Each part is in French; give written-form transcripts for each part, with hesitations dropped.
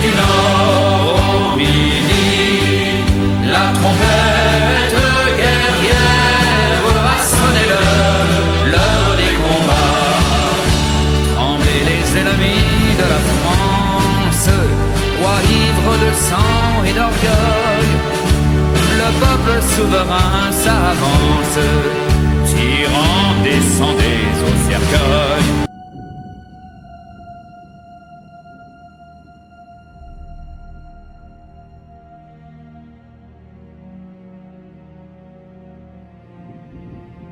du nord au midi, la trompette guerrière a sonné l'heure des combats. Trembler les ennemis de la France, roi ivre de sang et d'orgueil, le peuple souverain s'avance, tyran descendez au cercueil.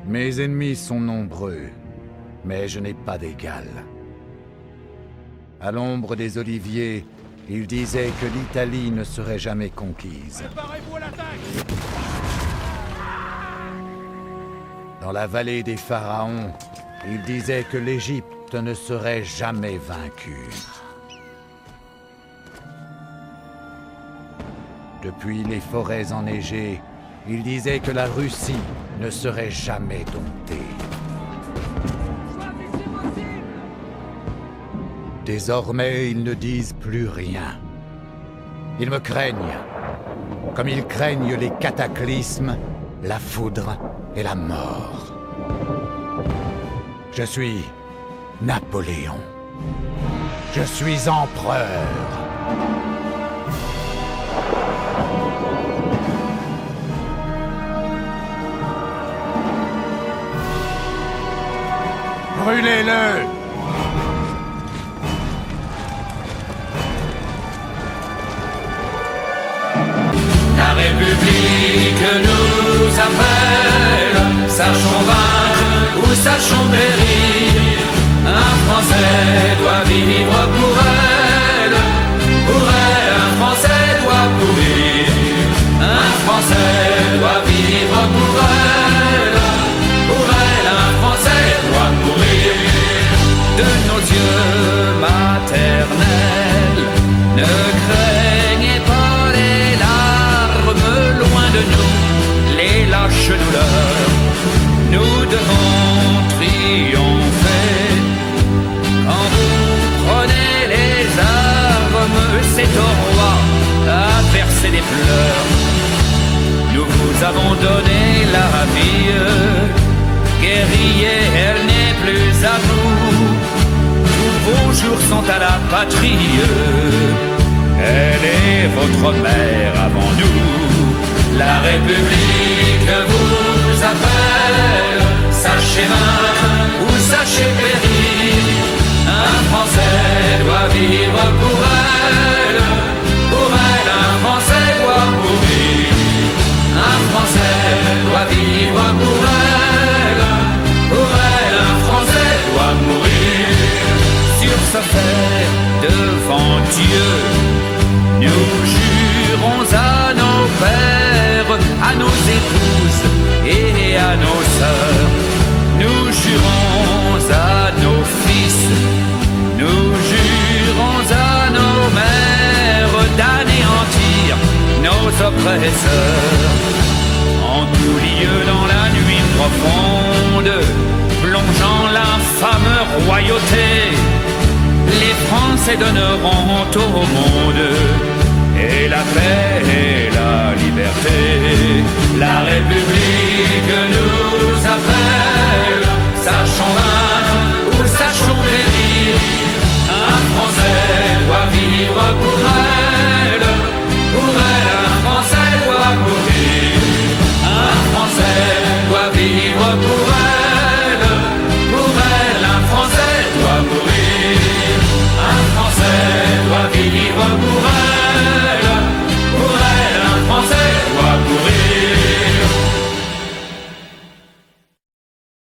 Mes ennemis sont nombreux, mais je n'ai pas d'égal. À l'ombre des oliviers, ils disaient que l'Italie ne serait jamais conquise. Préparez-vous à l'attaque! Dans la vallée des pharaons, ils disaient que l'Égypte ne serait jamais vaincue. Depuis les forêts enneigées, ils disaient que la Russie ne serait jamais domptée. Désormais, ils ne disent plus rien. Ils me craignent, comme ils craignent les cataclysmes, la foudre et la mort. Je suis Napoléon. Je suis empereur. Brûlez-le! La République nous appelle, sachons vaincre ou sachons périr. Un Français doit vivre pour elle, un Français doit mourir. Un Français doit vivre pour elle, un Français doit mourir. De nos yeux maternels, ne craignez pas les larmes, loin de nous, les lâches douleurs. Nous devons triompher. Quand vous prenez les armes, c'est au roi à verser des pleurs. Nous vous avons donné la vie, guerrier, elle n'est plus à vous. Tous vos jours sont à la patrie, elle est votre mère avant nous. La République vous appelle, sachez vaincre ou sachez périr. Un Français doit vivre pour elle, un Français doit mourir. Un Français doit vivre pour elle, un Français doit mourir. Sur ce fait, devant Dieu, nous jurons à nos pères, à nos épouses et à nos sœurs. Nous jurons à nos fils, nous jurons à nos mères d'anéantir nos oppresseurs. En tout lieu dans la nuit profonde, plongeant l'infâme royauté, les Français donneront au monde et la paix et la liberté. La République nous appelle, sachons vaincre